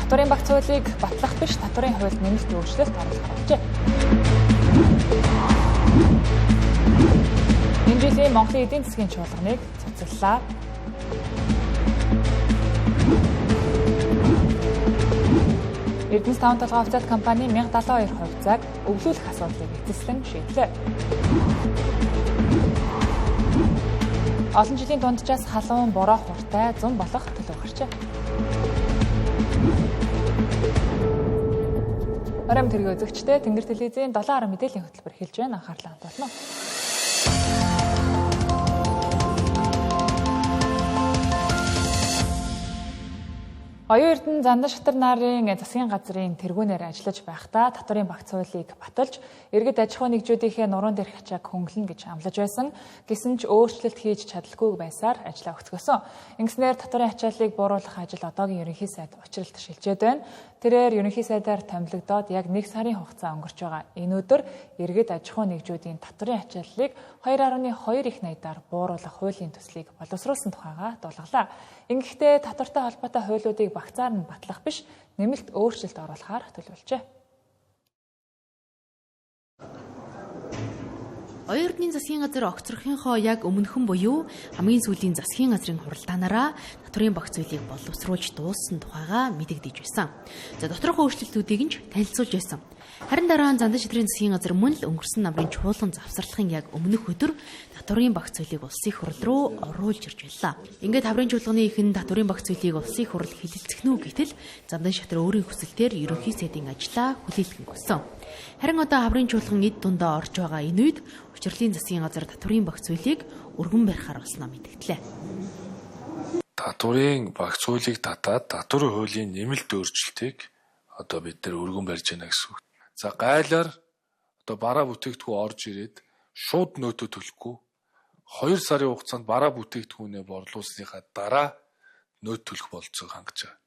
Татварын багц хуулийг батлах биш, татварын хуульд нэмэлт өөрчлөлт оруулах болжээ. Энэ жилийн Монголын эдийн засгийн чуулганыг цуцлалаа. Эрдэнэс 5 толгой хувьцаат компани 1072 хувьцааг өвлүүлэх асуудлыг эцэслэн шийдлээ. Олон жилийн дунджаас халуун бороо хуртай зам болох төлөв гарчээ. Оройн тэрэг үзэгчдээ Тэнгэр телевизийн 7 мэдээллийн хөтөлбөр эхэлж байна. Анхаарлаа хандуулна. Оюун эрдэнэ Зандан шатар нарын засгийн газрын тэргүүнээр ажиллаж байхдаа татварын багц хуулийг баталж иргэд аж ахуй нэгжүүдийнхээ нуруунд ирэх ачааг хөнгөлнө гэж амлаж байсан. Гэсэн ч өөрчлөлт хийж чадалгүй байсаар ажлаа өгцгөөсөн. Ингэснээр татварын ачааллыг бууруулах ажил одоогийн ерөнхий сайд учралт шилжээд байна. Тэрээр ерөнхий сайдаар томилогдоод яг 1 сарын хугацаа өнгөрч байгаа. Энэ өдөр иргэд аж ахуй нэгжүүдийн татварын ачааллыг 2.2 их найдаар бууруулах хуулийн төслийг боловсруулсан тухайга дуулгалаа. Ингэхдээ татвартай холбоотой хуулиудыг багцаар нь батлах биш, нэмэлт өөрчлөлт оруулахаар төлөвлөжээ. Оюун эрдэнийн засгийн газар огцрохынхоо яг өмнөхөн буюу хамгийн сүүлийн засгийн газрын хуралдаанаараа татварын багц хуулийг боловсруулж дууссан тухайга мэдэгдэж байсан. За доторх өөрчлөлтүүдийг нь танилцуулж байсан. Харин дараа нь Зандан шатрын засгийн газар мөн л өнгөрсөн намрын чуулган завсарлахын яг өмнөх өдөр татварын багц хуулийг улсын хурал руу оруулж ирж байлаа. Ингээд таврын чуулганы ихэн татварын багц хуулийг улсын хурал хилэлцэх нь гэтэл Зандан шатрын өөрийн хүсэлтээр ерөнхий сайдын ажлаа хүлээлгэн өгсөн. Харин одоо хаврын чуулган эд дундаа орж байгаа энэ үед Учрлын засгийн газар татварын багц хуулийг өргөн барихаар болсноо мэдгдлээ. Татварын багц хуулийг татаад татварын хуулийн нэмэлт өөрчлөлтийг одоо бид нэр өргөн барьж байна гэсэн үг. За гайлаар одоо бараа бүтээгдэхүүн орж ирээд шууд нөөтөө төлөхгүй 2 сарын хугацаанд бараа бүтээгдэхүүнээ борлуулсныхаа дараа нөөт төлөх болцоог хангаж байгаа.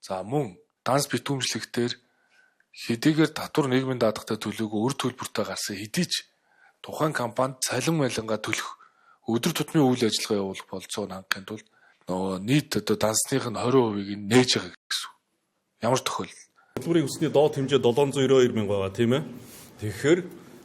За мөн данс битүүмжлэгтэр хэдийгээр татвар нийгмийн даатгатай төлөөгүй үр төлбөртэй гарсан хэдий ч тухайн компанид цалин малингаа төлөх өдөр тутмын үйл ажиллагаа явуулах болцоог хангахын тулд нөгөө нийт одоо дансных нь 20%-ийг нээж байгаа гэсэн. Ямар тохиолдол? Хөдөлмөрийн хүсний доод хэмжээ 792 мянга байгаа тийм ээ. Тэгэхээр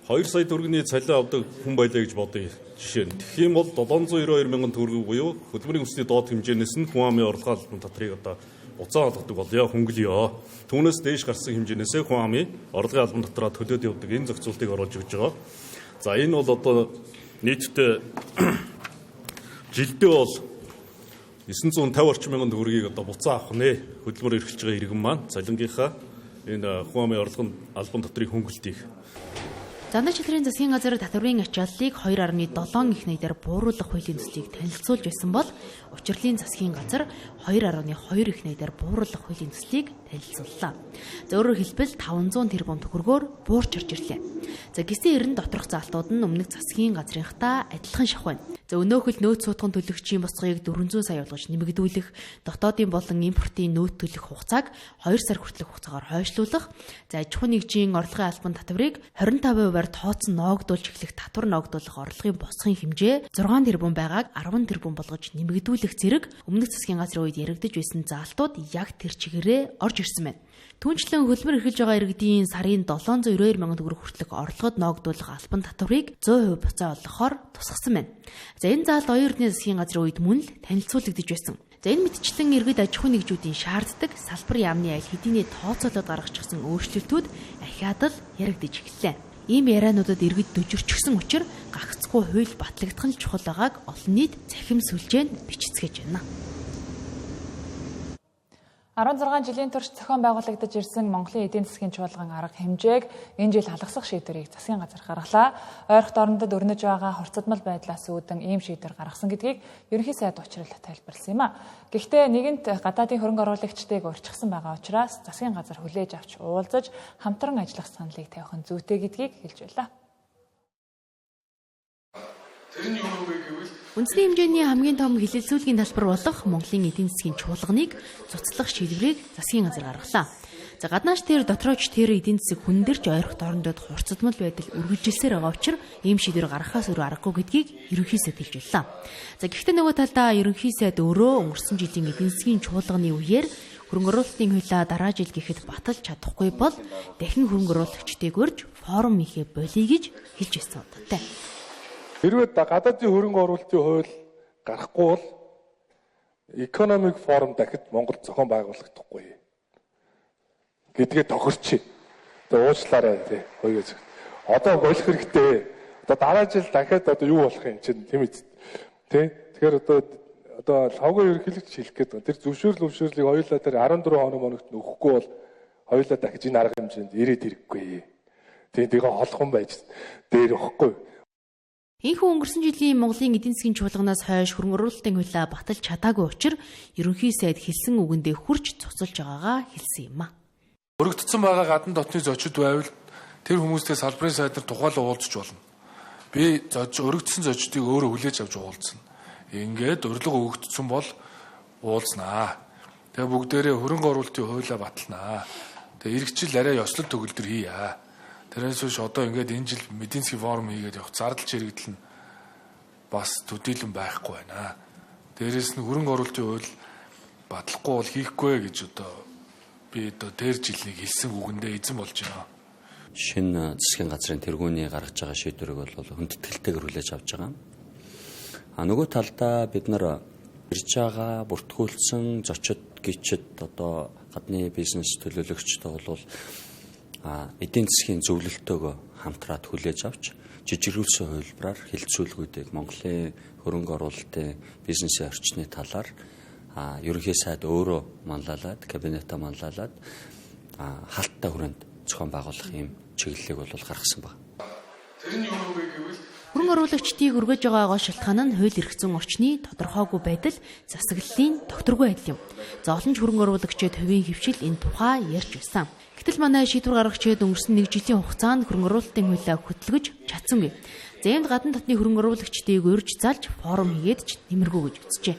2 сая төгрөгийн цалин авдаг хүн байлаа гэж бодъё жишээ нь. Тэгэх юм бол 792 мянган төгрөг буюу хөдөлмөрийн хүсний доод хэмжээнээс нь хүн амын орлогын албан татрыг одоо уцаа олгодог болё, хөнгөлөё. Түүнээс дээш гарсан хэмжээнээсээ хүн амын орлогын албан татраа төлөөд явдаг энэ зохицуултыг оруулж өгч байгаа. За энэ бол одоо нийтдээ жилдээ бол 950 орчим мянган төгрөгийг одоо буцаа авах нэ хөдөлмөр эрхэлж байгаа иргэн маань цалингийнхаа энэ хүн амын орлогын албан татрыг хөнгөлтийг. Зандан шатрын засгийн газар татварын ачааллыг 2.7 их найдаар бууруулах хуулийн төслийг танилцуулж байсан бол Учрлын засгийн газар 2.2 их найдаар бууруулах хуулийн төслийг танилцууллаа. За өөрөөр хэлбэл 500 тэрбум төгрөгөөр буурч орж ирлээ. За гисэн 90 доторх заалтууд нь өмнөх засгийн газрынхтай адилхан шах байна. За өнөөхөл нөөц суудхан төлөгчийн босгоёг 400 сая болгож нэмэгдүүлэх, дотоодын болон импортын нөөц төлөх хугацааг 2 сар хүртэлх хугацаагаар хойшлуулах, за аж ахуй нэгжийн орлогын албан татварыг 25%-аар тооцсон ноогдуулж эхлэх татвар ноогдуулах орлогын босгын хэмжээ 6 тэрбум байгааг 10 тэрбум болгож нэмэгдүүлэх зэрэг өмнөх засгийн газрын үед яригдж байсан заалтууд яг тэр чигээрээ орж ирсэн байна. Түүнчлэн хөдөлмөр эрхэлж байгаа иргэдийн сарын 792 мянган төгрөг хүртэлх орлогод ноогдуулах албан татварыг 100% буцаа олгохоор тусгасан байна. За энэ заалт оюун эрдэнэ засгийн газрын үед мөн л танилцуулагдж байсан. За энэ мэтчлэн иргэд аж ахуй нэгжүүдийн шаарддаг салбар яамны аль хэдийн тооцоолоод гаргачихсан өөрчлөлтүүд ахиад л яригдж эхэллээ. Ийм яриануудад иргэд дөжөрчихсөн учраас гагцгүй хууль батлагдах нь чухал байгааг олон нийт цахим сүлжээнд бичицгээж байна. 16 жилийн турш зохион байгуулагдаж ирсэн Монголын эдийн засгийн чуулган арга хэмжээг энэ жил халахсах шийдвэрийг засгийн газар гаргалаа. Ойрхот орондод өрнөж байгаа хорцодмол байдлаас үүдэн ийм шийдвэр гаргасан гэдгийг ерөнхий сайд учрал тайлбарласан юм а. Гэхдээ нэгэнт гадаадын хөрөнгө оруулагчдыг урьдчилсан байгаа учраас засгийн газар хүлээж авч уулзаж хамтран ажиллах саналыг тавих нь зүйтэй гэдгийг хэлж байлаа. Үндэсний хэмжээний хамгийн том хилэлцүүлгийн талбар болох Монголын эдийн засгийн чуулганыг цуцлах шийдвэрийг засгийн газар гаргалаа. За гаднаач тэр дотрооч тэр эдийн засаг хүндэрч ойрхот орондод хурцдмал байдал үргэлжилсээр байгаа учраас ийм шийдвэр гаргахаас өөр аргагүй гэдгийг ерөнхий сайд хэлж байлаа. За гэхдээ нөгөө талдаа ерөнхий сайд өөрөө өнгөрсөн жилийн эдийн засгийн чуулганы үеэр Хөрөнгө оруулалтын хуулиа дараа жил гэхэд баталж чадахгүй бол дахин хөрөнгө оруулагчдыг урьж форум хийхэ болъё гэж хэлж байсан удаатай. Хэрвээ гадаадын хөрөнгө оруулалтын хууль гарахгүй бол экономик форум дахид Монгол зохион байгуулагдахгүй гэдгээ тохирч. Тэгээ уучлаарай тий. Хоёроо. Одоо болох хэрэгтэй. Одоо дараа жил дахиад одоо юу болох юм чинь тийм үү? Тий. Тэгэхээр одоо лавга ерөнхийлөгч хэлэх гээд тэр зөвшөөрлийг хоёулаа тэр 14 хоногт нөхөхгүй бол хоёулаа дахиж энэ арга хэмжээнд ирээд ирэхгүй. Тэгээ холхон байж дээр өгөхгүй. Энэхүү өнгөрсөн жилийн Монголын эдийн засгийн чуулганаас хойш хөрөнгө оруулалтын хуулиа баталж чадаагүй учраа ерөнхий сайд хэлсэн үгэндээ хүрч цуцалж байгаагаа хэлсэн юм а. Өргөгдсөн байгаа гадна дотны зочид байвал тэр хүмүүстэй салбарын сайдаар тухайлан уулзч болно. Би өргөгдсөн зочдыг өөрөө хүлээж авч уулзна. Ингээд урилга өгөгдсөн бол уулзнаа. Тэгээ бүгдээрээ хөрөнгө оруулалтын хуулиа баталнаа. Тэгээ иргэжил арай ёслол төгөлдөр хийе. Тэрээс биш одоо ингээд энэ жил эдийн засгийн форум хийгээд явах зардал чирэгдэл нь бас төдийлөн байхгүй байна. Дээрээс нь хөрөнгө оруулалтын хууль батлахгүй бол хийхгүй гэж одоо би одоо тэр жилийг хэлсэн үгэндээ эзэн болж байна. Шинэ засгийн газрын тэргүүний гаргаж байгаа шийдвэрийг бол хүндэтгэлтэйгээр хүлээж авч байгаа. Нөгөө талдаа бид нар ирж байгаа бүртгүүлсэн зочид гिचэд одоо гадны бизнес төлөөлөгчтэй бол эдийн засгийн зөвлөлтөөгөө хамтраад хүлээж авч жижигрүүлсэн хувилбараар хилцүүлгүүдийг Монголын хөрөнгө оруулалтын бизнесийн орчны талаар ерөнхий сайд өөрөө манлайлаад кабинетаа манлайлаад хаалттай хүрээнд зохион байгуулах юм чиглэлийг бол гаргасан байна. Тэр нь юу вэ гэвэл хөрөнгө оруулагчдыг өргөж байгаа гол шалтгаан нь хууль эрхцэн орчны тодорхойгүй байдал, засаглалын тогтворгүй байдал юм. Зовлонч хөрөнгө оруулагчид хувийн хөвшил энэ тухай ярьж байсан. Гэтэл манай шийдвэр гаргагчид өнгөрсөн 1 жилийн хугацаанд хөрөнгө оруулалтын хуулиа хөтлөж чадсангүй. Зэмд гадна дотны хөрөнгө оруулагчдыг урьж залж форум хийгээд ч нэмэргүй гэж үзжээ.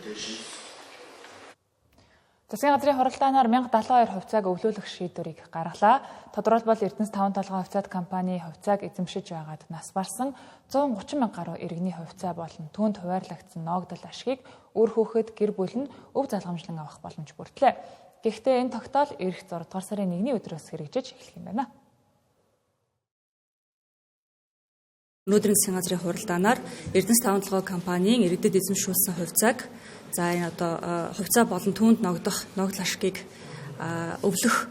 Засгийн газрын хуралдаанаар 1072 хувьцааг өвлүүлэх шийдвэрийг гаргалаа. Тодорхойлбол Эрдэнэс 5 толгой хувьцаат компани хувьцааг эзэмшиж байгаад нас барсан 130 мянга гаруй иргэний хувьцаа болон түүнд хуваарлагдсан ногдол ашгийг үр хүүхэд гэр бүл нь өв залгамжлан авах боломж бүрдлээ. Гэхдээ энэ тогтоол эх 6 дугаар сарын 1-ний өдрөөс хэрэгжиж эхлэх юм байна. Өнөөдрийн засгийн газрын хуралдаанаар Эрдэнэс 5 толгой компанийн иргэдэд эзэмшүүлсэн хувьцааг за энэ одоо хувьцаа болон түүнд ногдох ногдол ашгийг өвлөх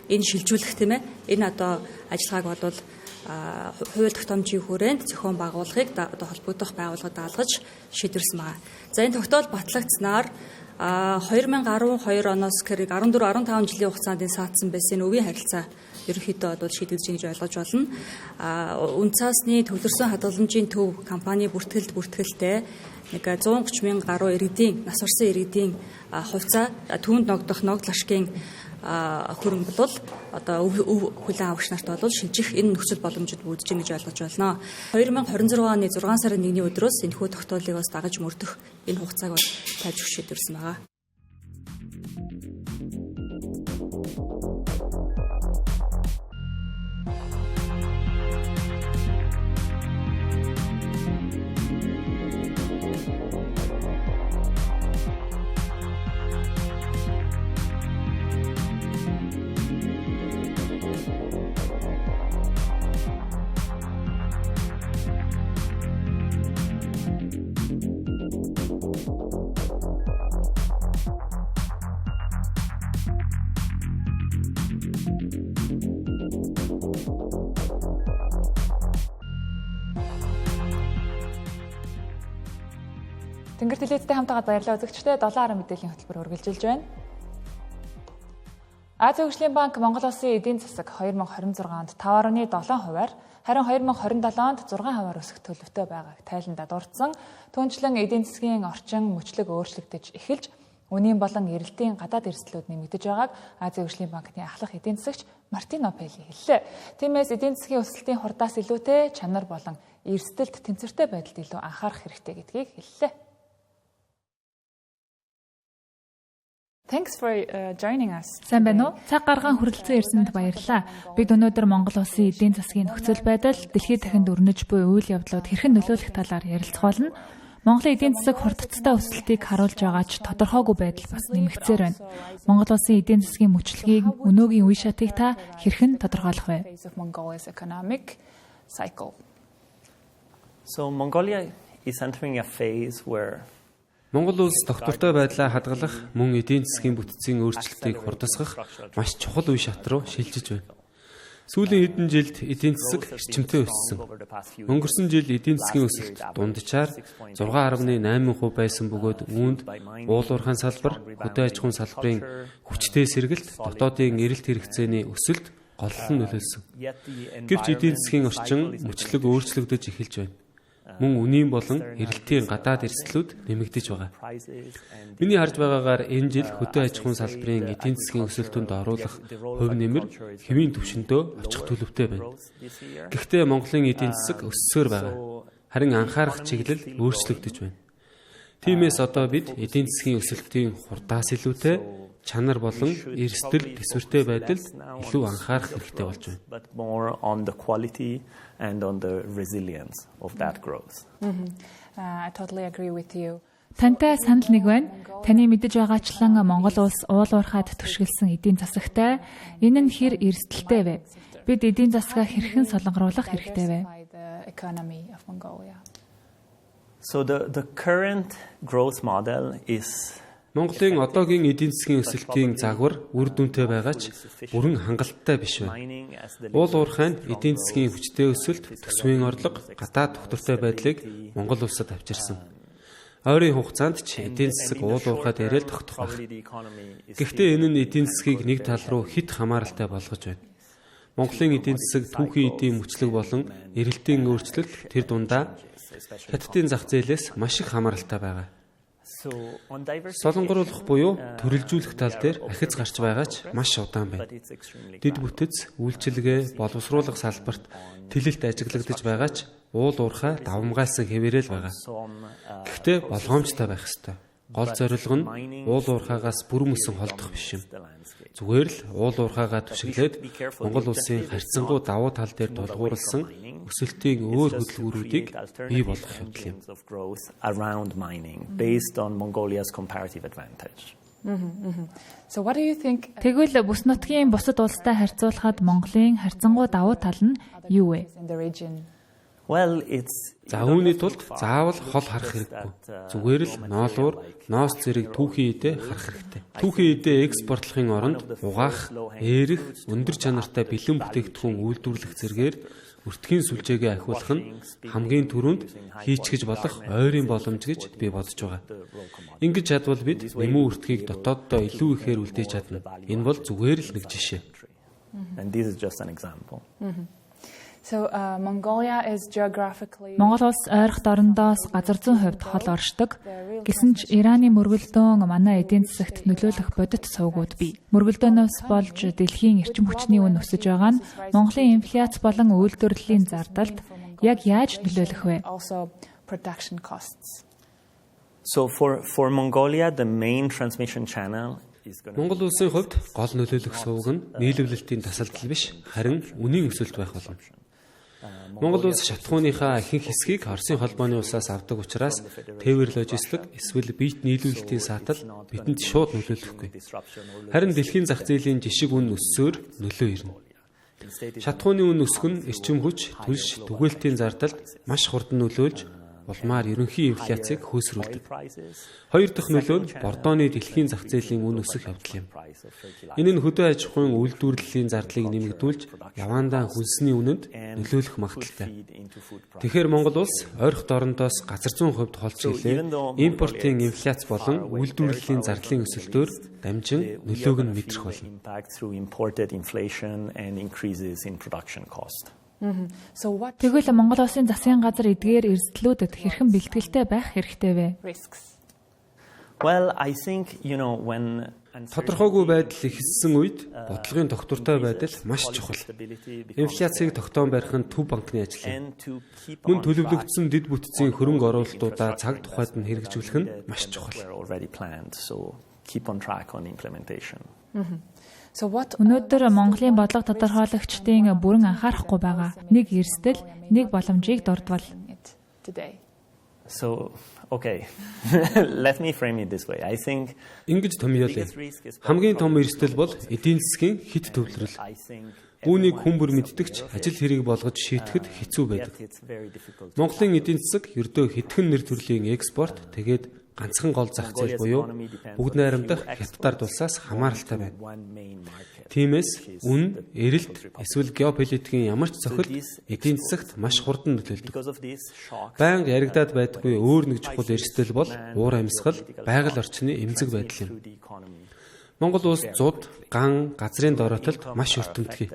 энэ шилжүүлэх тийм ээ. Энэ одоо ажиллагааг бодвол хууль тогтоомжийн хүрээнд зохион байгуулахыг одоо холбогдох байгууллагад даалгаж шийдвэрсэн байна. За энэ тогтоол батлагдсанаар 2012 оноос хэрэг 14-15 жилийн хугацаанд энэ саатсан байсан өвийн харилцаа ерөнхийдөө бол шийдэгдэж гэж ойлгож болно. Үн цасны төвлөрсөн хадгаламжийн төв компани бүртгэлтэй нэг 130 мянга гаруй иргэдийн нас барсан иргэдийн хувьцаа түүнд ногдох ногдол ашгийн хөрөнгө бол одоо хүлээн авагч нарт бол шилжих энэ нөхцөл боломжууд үүдэж гэж ойлгож байна. 2026 оны 6 сарын 1-ний өдрөөс энэхүү тогтоолыг бас дагаж мөрдөх энэ хугацааг бол тайлбар шийдвэрсэн байгаа. Тэнгэр телевизтэй хамтагаад баярлалаа үзэгчдээ 7 мэдээллийн хөтөлбөр үргэлжилж байна. Азийн хөгжлийн банк Монгол улсын эдийн засаг 2026 онд 5.7%-аар харин 2027 онд 6% өсөх төлөвтэй байгааг тайландаа дурдсан. Түүнчлэн эдийн засгийн орчин мөчлөг өөрчлөгдөж эхэлж үнийн болон эрэлтийн гадаад эрсдлүүд нэмэгдэж байгааг Азийн хөгжлийн банкны ахлах эдийн засагч Мартино Пелли хэллээ. Тиймээс эдийн засгийн өсөлтийн хурдаас илүүтэй чанар болон эрсдэлд тэнцвэртэй байдалд илүү анхаарах хэрэгтэй гэдгийг хэллээ. Thanks for joining us. Сайн байна уу? Цаг гаргаан хүрэлцэн ирсэнд баярлалаа. Бид өнөөдөр Монгол улсын эдийн засгийн нөхцөл байдал, дэлхийд дахинд өрнөж буй үйл явдлууд хэрхэн нөлөөлөх талаар ярилцах болно. Монголын эдийн засаг хурдцтай өсөлтийг харуулж байгаа ч тодорхойгүй байдал бас нэмэгцээр байна. Монгол улсын эдийн засгийн мөчлөгийг өнөөгийн үе шатыг та хэрхэн тодорхойлох вэ? So Mongolia is entering a phase where Монгол улс доктортой байдлаа хадгалах, мөн эдийн засгийн бүтцийн өөрчлөлтийг хурдасгах маш чухал үе шат руу шилжиж байна. Сүүлийн хэдэн жилд эдийн засаг эрчимтэй өссөн. Өнгөрсөн жил эдийн засгийн өсөлт дунджаар 6.8% байсан бөгөөд үүнд уулуурхайн салбар, хөдөө аж ахуйн салбарын хүчтэй сэргэлт, дотоодын эрэлт хэрэгцээний өсөлт голлон нөлөөлсөн. Гэвч эдийн засгийн орчин мөчлөг өөрчлөгдөж эхэлж байна. Мөн үнийн болон эрэлтийн гадаад эрсдлүүд нэмэгдэж байгаа. Миний харж байгаагаар энэ жил хөдөө аж ахуйн салбарын эдийн засгийн өсөлтөнд оруулах хувь нэмэр хэвийн түвшиндөө очих төлөвтэй байна. Гэхдээ Монголын эдийн засаг өссөөр байгаа. Харин анхаарах чиглэл өөрчлөгдөж байна. Тиймээс одоо бид эдийн засгийн өсөлтийн хурдаас илүүтэй чанар болон эрсдэл төсвөртэй байдалд илүү анхаарах хэрэгтэй болж байна. But more on the quality and on the resilience of that growth. I totally agree with you. Тантай санал нэг байна. Таны мэдэж байгаачлан Монгол улс уулуурхаад түшгэлсэн эдийн засагтай. Энэ нь хэр эрсдэлтэй вэ? Бид эдийн засгаа хэрхэн солонгоруулах хэрэгтэй вэ? So the current growth model is Монголын одоогийн эдийн засгийн өсөлтийн загвар үр дүнтэй байгаа ч бүрэн хангалттай биш байна. Уулуурхайн эдийн засгийн хүчтэй өсөлт, төсвийн орлого, гадаад доктортой байдлыг Монгол улсад авчирсан. Ойрын хугацаанд ч эдийн засаг уулуурхаад ярил тогтох байх. Гэхдээ энэ нь эдийн засгийг нэг тал руу хит хамааралтай болгож байна. Монголын эдийн засаг түүхийн эдийн мөчлөг болон эрэлтийн өөрчлөлт тэр дундаа хятадын зах зээлээс маш их хамааралтай байгаа. Солонгоруулах буюу төрөлжүүлэх тал дээр ахиц гарч байгаа ч маш удаан байна. Дэд бүтэц, үйлчилгээ, боловсруулах салбарт тэлэлт ажиглагдаж байгаа ч уул уурхай давмгайлсан хэвээрэл байгаа. Гэхдээ болгоомжтой байх ёстой. Гол зорилго нь уул уурхайгаас бүр мөсөн холдох биш юм. Зүгээр л уул уурхайгаа түшиглээд Монгол улсын харьцангуй давуу тал дээр тулгуурласан өсөлтийн өөр хөдөлгөөрүүдийг бий болгох явдал юм. Based on Mongolia's comparative advantage. So what do you think? Тэгвэл бүс нутгийн бусад улстай харьцуулахад Монголын харьцангуй давуу тал нь юу вэ? Well, it's За үүний тулд заавал хол харах хэрэггүй. Зүгээр л ноолуур, ноос зэрэг түүхийн эдээ харах хэрэгтэй. Түүхийн эдээ экспортлохын оронд угаах, эерэх, өндөр чанартай бэлэн бүтээгдэхүүн үйлдвэрлэх зэргээр өртгийн сүлжээгээ ахиулах нь хамгийн түрүүнд хийчихэж болох ойрын боломж гэж би бодож байгаа. Ингэж чадвал бид нэмүү өртгийг дотооддоо илүү ихээр үлдээж чадна. Энэ бол зүгээр л нэг жишээ. And this is just an example. So Mongolia is geographically Монгол улс ойрох дорндоос газар зүйн хувьд хол оршдог. Гэсэн ч Ираны мөргөлдөөн манай эдийн засагт нөлөөлөх бодит сувгууд бий. Мөргөлдөөнөөс болж дэлхийн эрчим хүчний үн өсөж байгаа нь Монголын инфляц болон үйлдвэрлэлийн зардалд яг яаж нөлөөлөх вэ? also production costs. So for Mongolia, the main transmission channel is going to Монгол улсын хувьд гол нөлөөлөх сувг нь нийлүүлэлтийн тасалдал биш, харин үнийн өсөлт байх болно. Монгол улс шатхууныхаа ихэнх хэсгийг Оросын холбооны улсаас авдаг учраас тээвэр логистик эсвэл биет нийлүүлэлтийн саатал бидэнд шууд нөлөөлөхгүй. Харин дэлхийн зах зээлийн жишг үн өссөөр нөлөө ирнэ. Шатхууны үн өсөх нь эрчим хүч, түлш, түгээлтийн зардалд маш хурдан нөлөөлж улмаар ерөнхий инфляцийг хөөсрүүлдэг. Хоёр дахь нөлөө нь бордооны дэлхийн зах зээлийн үн өсөх явдал юм. Энэ нь хөдөө аж ахуйн үйлдвэрлэлийн зардлыг нэмэгдүүлж яваандаа хүнсний үнэнд нөлөөлөх магадaltaй. Тэгэхээр Монгол улс ойрох дорндоос газар зүйн хувьд холж илээ импортын инфляц болон үйлдвэрлэлийн зардлын өсөлтөөр дамжин нөлөөг нь мэдрэх болно. Тэгвэл Монгол улсын засгийн газар эдгээр эрсдлүүдэд хэрхэн бэлтгэлтэй байх хэрэгтэй вэ? Well, I think, when Тодорхойгүй байдал ихссэн үед бодлогын тогтвортой байдал маш чухал. Инфляцийг тогтоон барих нь төв банкны ажил юм. Мөн төлөвлөгдсөн дэд бүтцийн хөрөнгө оруулалтуудаа цаг тухайд нь хэрэгжүүлэх нь маш чухал. Өнөөдөр Монголын бодлого тодорхойлогчдын бүрэн анхаарахгүй байгаа нэг эрсдэл, нэг боломжийг дурдвал. So, okay, let me frame it this way. I think Ингэж томьёолъё. Хамгийн том эрсдэл бол эдийн засгийн хит төвлөрөл. Үүнийг хүн бүр мэддэгч ажил хэрэг болгож шийтгэхэд хэцүү байдаг. Монголын эдийн засаг ердөө хэдхэн нэр төрлийн экспорт тэгээд ганцхан гол зах зээл буюу бүгд найрамдах хятадаар дулсаас хамааралтай байна. Тиймээс үн, эрэлт, эсвэл геополитикийн ямар ч цохилт эдийн засагт маш хурдан нөлөөлдөг. Байнга яригадаад байдаггүй өөр нэг чухал эрсдэл бол уур амьсгал, байгаль орчны эмзэг байдал юм. Монгол улс зуд, ган, газрын дороотолд маш өртөмтгий.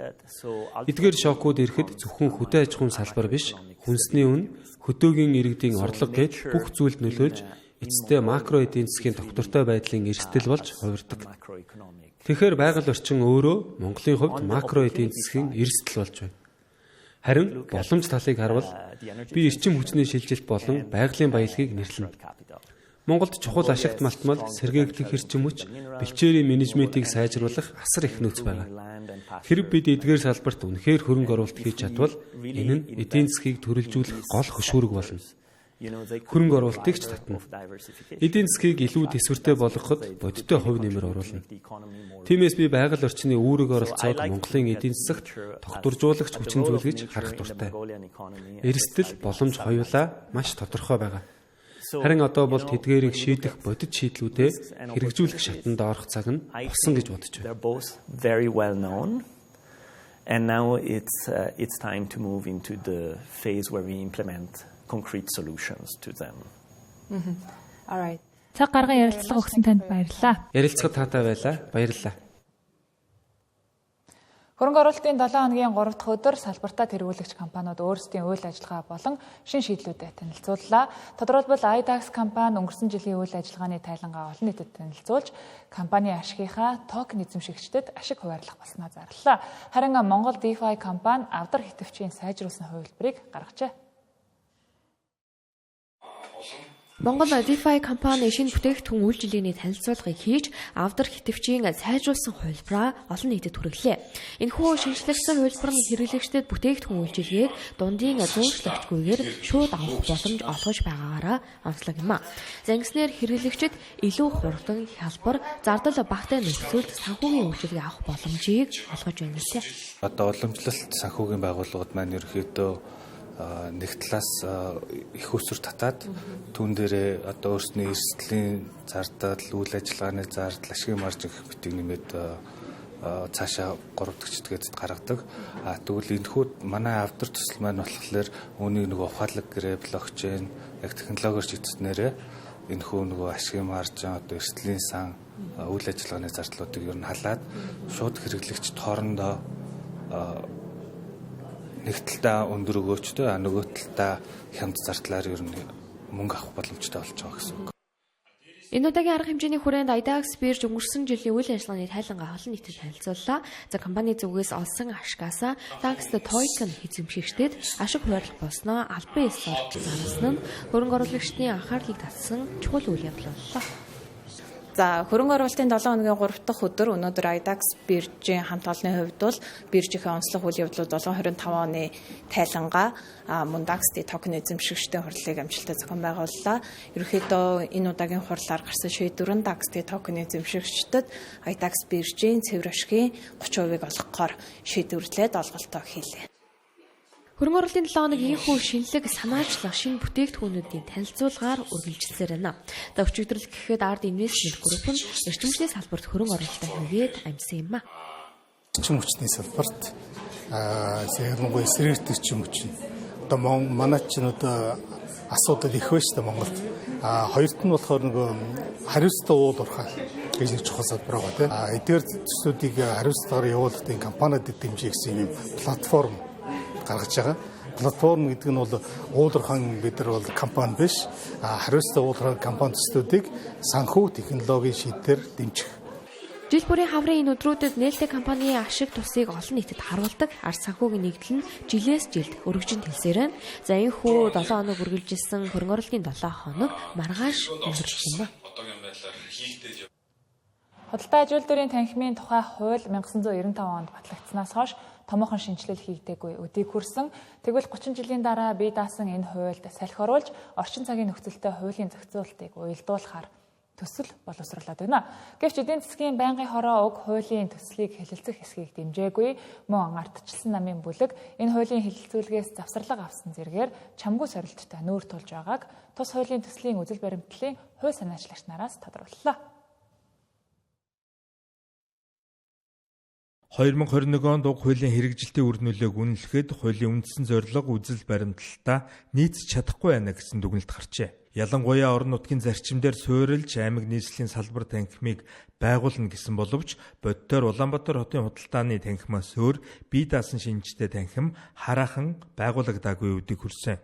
Эдгээр шокууд ирэхэд зөвхөн хөдөө аж ахуйн салбар биш, хүнсний үн, хөдөөгийн иргэдийн орлого гээд бүх зүйлд нөлөөлж эцэстээ макро эдийн засгийн доктортой байдлын эрсдэл болж хувирдаг. Тэгэхээр байгаль орчин өөрөө Монголын хувьд макро эдийн засгийн эрсдэл болж байна. Харин боломж талыг харвал би эрчим хүчний шилжилт болон байгалийн баялагийг нэрлэнэ. Монголд чухал ашигт малтмал, сэргээгдэх эрчим хүч, бэлчээрийн менежментийг сайжруулах асар их нөөц байгаа. Хэрэг бид эдгээр салбарт үнэхээр хөрөнгө оруулалт хийж чадвал энэ нь эдийн засгийг төрөлжүүлэх гол хөшүүрэг болно. Хөрөнгө оруулалтыг ч татна. Эдийн засгийг илүү төсвөртэй болгоход бодиттой хувь нэмэр оруулна. Тиймээс би байгаль орчны үүрэг оролцоод Монголын эдийн засагт тогтворжуулагч хүчин зүйл гэж харах дуртай. Эрсдэл боломж хоёулаа маш тодорхой байгаа. Харин одоо бол тэдгээрийг шийдэх бодит шийдлүүдэд хэрэгжүүлэх шатанд орох цаг нь болсон гэж бодож байна. And now it's time to move into the phase where we implement concrete solutions to them. All right. Цаг гарган ярилцлага өгсөн танд баярлалаа. Ярилцахад таатай байлаа. Баярлалаа. Хөрөнгө оруулалтын 7 хоногийн 3 дахь өдөр салбартаа тэргүүлэгч компаниуд өөрсдийн үйл ажиллагаа болон шин шийдлүүдэд танилцууллаа. Тодорхойлбол IDAX компани өнгөрсөн жилийн үйл ажиллагааны тайлангаа олон нийтэд танилцуулж, компани ашигынхаа токен эзэмшигчдэд ашиг хуваарлах болсноо зарлалаа. Харин Монгол DeFi компани авдар хитвчийн сайжруулсан хувилбарыг гаргажээ. Монгол DeFi компани шинэ бүтээгдэхүүн үйлчилгээний танилцуулгыг хийж, авдар хитвчийн сайжруулсан хувилбараа олон нийтэд хүргэлээ. Энэхүү шинжлэхсэн хувилбар нь хэрэглэгчдэд бүтээгдэхүүн үйлчилгээг дундын зүүншлэгчгүйгээр шууд авах боломж олгож байгаагаараа онцлог юм а. Ингэснээр хэрэглэгчид илүү хурдан хялбар, зардал багатай нөхцөлд санхүүгийн үйлчилгээ авах боломжийг олгож байна лээ. Одоо уламжлалт санхүүгийн байгууллагууд маань ерөөхдөө нэг талаас их өсвөр татаад түүн дээрээ одоо өөрсдийн эрсдлийн зардал, үйл ажиллагааны зардал, ашигын маржин гэх мэтийг нэмээд цаашаа 3 дахь чиглэлд гаргадаг. Тэгвэл энэхүү манай авдар төсөл маань болохоор үүнийг нөгөө ухаалаг гэрээ, блокчейн, яг технологиор шийдснээрээ энэхүү нөгөө ашигын маржин, одоо эрсдлийн сан, үйл ажиллагааны зардлуудыг ер нь халаад шууд хэрэглэгчд хоорондоо нэг талдаа өндөр өгөөчтэй, нөгөө талдаа хямд зардлаар ер нь мөнгө авах боломжтой болж байгаа гэсэн үг. Энэ удаагийн арга хэмжээний хүрээнд IDAX бирж өнгөрсөн жилийн үйл ажиллагааны тайлангаа олон нийтэд танилцууллаа. За компани зүгээс олсон ашигаас DAX-д токен эзэмшигчдэд ашиг хуваарлах болсноо албан ёсоор зарласан нь хөрөнгө оруулагчдын анхаарлыг татсан чухал үйл явдал боллоо. За хөрөнгө оруулалтын 7 хоногийн 3 дахь өдөр өнөөдөр IDAX биржийн хамт олонны хувьд бол биржийн онцлог үйл явдлууд 725 оны тайлангаа мөн DAX токен эзэмшигчдийн хурлыг амжилттай зохион байгууллаа. Ерөнхийдөө энэ удаагийн хурлаар гарсан шийдвэр нь DAX токен эзэмшигчдэд IDAX биржийн цэвэр ашигын 30%-ийг олгохоор шийдвэрлээд олголтоо хийлээ. Хөрөнгө оруулалтын 7 хоног ийхүү шинэлэг санаачлах шинэ бүтээгдэхүүнүүдийн танилцуулгаар үргэлжилсээр байна. За өчигдрөл гэхэд Ard Investment Group нь эрчимчлийн салбарт хөрөнгө оруулалтаа хийгээд амьсан юм а. Эрчим хүчний салбарт сэргэнгүй сэргэрт эрчим хүч. Одоо манай чинь одоо асуудал их байна шүү дээ Монголд. Хоёрт нь болохоор нөгөө хариуцлага уул уурхай гэж нэг чухал салбар байгаа тийм. Эдгээр төслүүдийг хариуцлагаар явуулах энэ компаниуд дэмжих гэсэн юм платформ гаргаж байгаа. Платформ гэдэг нь бол уулуурхан бид нар бол компани биш. Хариуцлага уулуурхан компани төслүүдийг санхүү технологийн шийдээр дэмжих. Жил бүрийн хаврын энэ өдрүүдэд нээлттэй компанийн ашиг тусыг олон нийтэд харуулдаг ард санхүүгийн нэгдэл нь жилээс жилд өргөжин тэлсээр байна. За энэхүү 7 хоног үргэлжилсэн хөрөнгө оруулалтын 7 хоног маргааш өнгөрч байна. Худалдаа ажилтны танхимын тухай хууль 1995 онд батлагдсанаас хойш томоохон шинжилэл хийгдээгүй өдийг хүрсэн. Тэгвэл 30 жилийн дараа бие даасан энэ хуульд салхи оруулж орчин цагийн нөхцөлтэй хуулийн зохицуултыг уялдуулахаар төсөл боловсруулад байна. Гэвч эдийн засгийн байнгын хороо уг хуулийн төслийг хэлэлцэх хэсгийг дэмжээгүй. Мөн ардчилсан намын бүлэг энэ хуулийн хэлэлцүүлгээс завсарлага авсан зэргээр чамгүй сорилттой нүүр тулж байгааг тус хуулийн төслийн үзэл баримтлалын хууль санаачлагч нараас тодорхойллоо. 2021 онд уг хуулийн хэрэгжилтийн үр нөлөөг үнэлэхэд хуулийн үндсэн зорилго үзэл баримтлалтаа нийцэж чадахгүй байна гэсэн дүгнэлт гарчээ. Ялангуяа орон нутгийн зарчимдэр суурилж аймаг нийслэлийн салбар танхимыг байгуулна гэсэн боловч боддоор Улаанбаатар хотын худалдааны танхимаас өөр бие даасан шинжтэй танхим хараахан байгуулагдаагүй үдийг хүрсэн.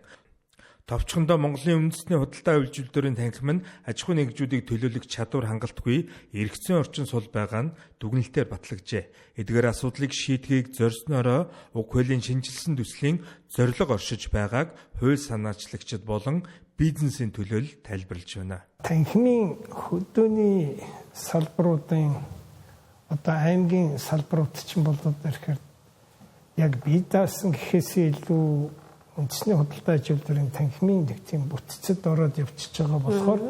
Товчхондоо Монголын үндэсний худалдаа үйлчилдөрийн танхим нь аж ахуйн нэгжүүдийг төлөөлөх чадвар хангалтгүй эргэцэн орчин сул байгаа нь дүгнэлтээр батлагжээ. Эдгээр асуудлыг шийдэхийг зорьснороо уг хуулийн шинжилсэн төслийн зорилго оршиж байгааг хууль санаачлагчид болон бизнесийн төлөөлөл тайлбарлаж байна. Танхимын хөдөөний салбаруудын одоо аймгийн салбарууд чинь болоод ирэхээр яг бие даасан гэхээс илүү үндэсний худалдаа үйлдвэрийн танхимын нэг тийм бүтцэд ороод явчихж байгаа болохоор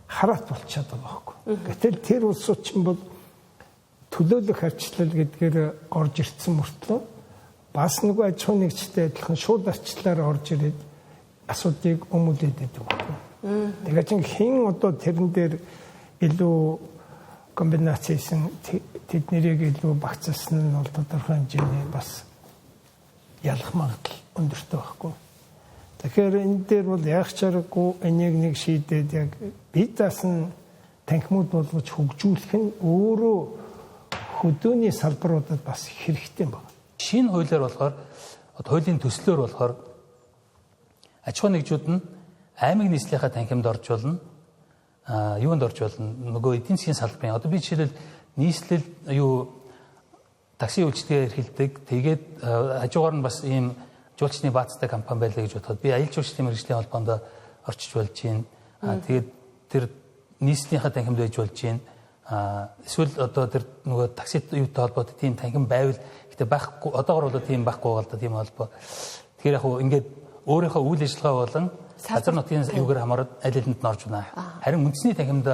хараат болчиход байгаа байхгүй. Гэтэл тэр улсууд чинь бол төлөөлөх арчлал гэдгээр орж ирсэн мөртлөө бас нэг аж ахуйн нэгжтэй адилхан шууд арчлалаар орж ирээд асуудыг өмүүлээд байдаг байхгүй. Тэгээд чинь хэн одоо тэрэн дээр илүү комбинац хийсэн тэднэрийг илүү багцсан нь бол тодорхой хэмжээний бас ялах магадлал өндөртэй байхгүй. Тэгэхээр энэ дээр бол яг чаргагүй энийг нэг шийдээд яг бие даасан танхимууд болгож хөгжүүлэх нь өөрөө хөдөөний салбаруудад бас хэрэгтэй юм байна. Шинэ хуулиар болохоор хуулийн төслөөр болохоор аж ахуйн нэгжүүд нь аймаг нийслэлийнхаа танхимд орж болно. Юунд орж болно? Нөгөө эдийн засгийн салбарын одоо би жишээлбэл нийслэл такси үйлчилгээ эрхэлдэг. Тэгээд хажуугаар нь бас ийм жуулчны баацтай компани байлаа гэж бодоход би аялал жуулчлалын мэргэжлийн холбоонд орчиж болж байна. Тэгээд тэр нийслэлийнхаа танхимд байж болж байна. Эсвэл одоо тэр нөгөө таксит юутай холбоотой тийм танхим байвал гэтээ байхгүй одоогор бол тийм байхгүй байгаа л да тийм холбоо. Тэгэхээр яг хөө ингээд өөрийнхөө үйл ажиллагаа болон газар нутгийн юугаар хамаарад аль алинд нь орж байна. Харин үндэсний танхимд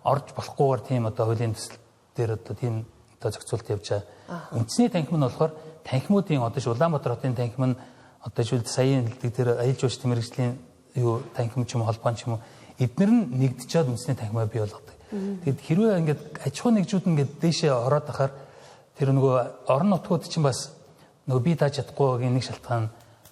орж болохгүйгээр тийм одоо хуулийн төсөл дээр одоо тийм одоо зохицуулт явж байгаа. Үндэсний танхим нь болохоор танхимуудын одоо Улаанбаатар хотын танхим нь одоо жишээл саяын хэлдэг тэр аялал жуулчлалын мэргэжлийн юу танхим ч юм уу холбоон ч юм уу эдгээр нь нэгдчихэд үндэсний танхимаа бий болгодог. Тэгэд хэрвээ ингээд аж ахуйн нэгжүүд ингээд дээшээ ороод ахаар тэр нөгөө орон нутгууд чинь бас нөгөө бие дааж чадахгүйгийн нэг шалтгаан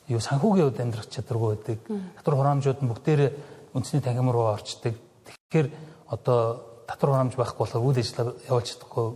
юу санхүүгийн хувьд амьдрах чадваргүй байдаг. Татвар хураамжууд нь бүгдээрээ үндэсний танхим руу орчдөг. Тэгэхээр одоо татвар хураамж байхгүй болохоор үйл ажиллагаа явуулж чадахгүй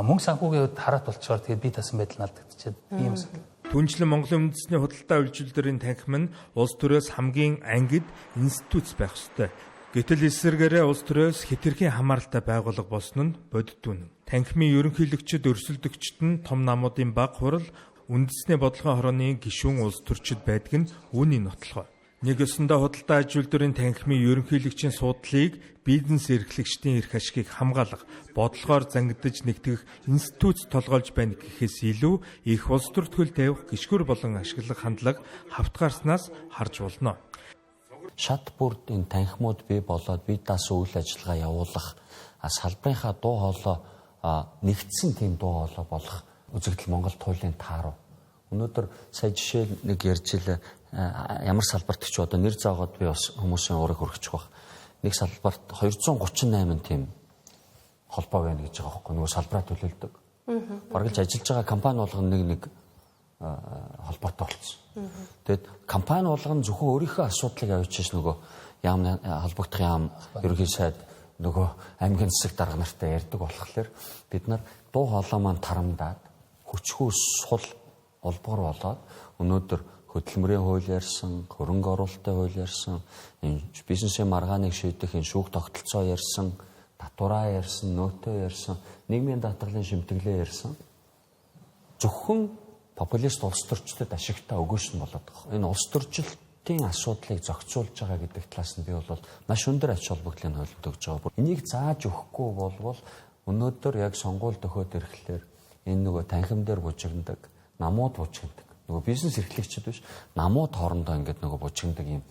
мөнгө санхүүгийн хувьд хараат болчихоор тэгээд бие даасан байдал нь алдагдчихад ийм зүйл. Түүнчлэн Монголын үндэсний худалдаа үйлчилдөрийн танхим нь улс төрөөс хамгийн ангид институт байх ёстой. Гэтэл эсвэргээрээ улс төрөөс хэтэрхий хамааралтай байгууллага болсон нь бодитдүүн. Танхимын ерөнхийлөгчд өрсөлдөгчд нь том намуудын баг хурал үндэсний бодлогын хорооны гишүүн улс төрчид байдаг нь үүний нотлохоо. Нэг ёсондоо худалдаа аж үйлдвэрийн танхимын ерөнхийлөгчийн суудлыг бизнес эрхлэгчдийн эрх ашгийг хамгаалах, бодлогоор зангидж нэгтгэх институт толгойлж байна гэхээс илүү их улс төр төлөв тавих гишгүр болон ашиглах хандлага хавтгаарснаас харж болно. Шат бүрд энэ танхимууд бий болоод бие даасан үйл ажиллагаа явуулах салбарынхаа дуу хоолой нэгдсэн тийм дуу хоолой болох үзэгдэл Монголд хуулийн тааруу. Өнөөдөр сая жишээ нэг ярьж илээ ямар салбарт ч одоо нэр заагаад би бас хүмүүсийн ураг хүргэж байгаа. Нэг салбарт 238 тийм холбоо байна гэж байгаа байхгүй нөгөө салбараа төлөвлөдөг. Баргалж ажиллаж байгаа компани болгоно нэг холбоотой болсон. Тэгэд компани болгоно зөвхөн өөрийнхөө асуудлыг авчиж нөгөө яам холбогдох яам ерөнхий сайд нөгөө аймгийн засаг дарга нартай ярьдаг болохоор бид нар дуу хоолой маань тарамдаад хүчгүй сул улбар болоод өнөөдөр хөдөлмөрийн хууль ярьсан, хөрөнгө оруулалтын хууль ярьсан, бизнесийн маргааныг шийдэх энэ шүүх тогтолцоо ярьсан, татвараа ярьсан, нөөтөө ярьсан, нийгмийн даатгалын шимтгэлээ ярьсан. Зөвхөн популист улс төрчдөд ашигтай өгөөс нь болоод байгаа. Энэ улс төрчлөлтийн асуудлыг зохицуулж байгаа гэдэг талаас нь би бол маш өндөр ач холбогдлын ойлголт өгж байгаа. Энийг зааж өгөхгүй болвол өнөөдөр яг сонгуульд өгөхөд ирэхлээр энэ нөгөө танхим дээр бужигнадаг намууд буужигддаг. Нөгөө бизнес эрхлэгчид биш, намууд хоорондоо ингээд нөгөө буужигддаг юм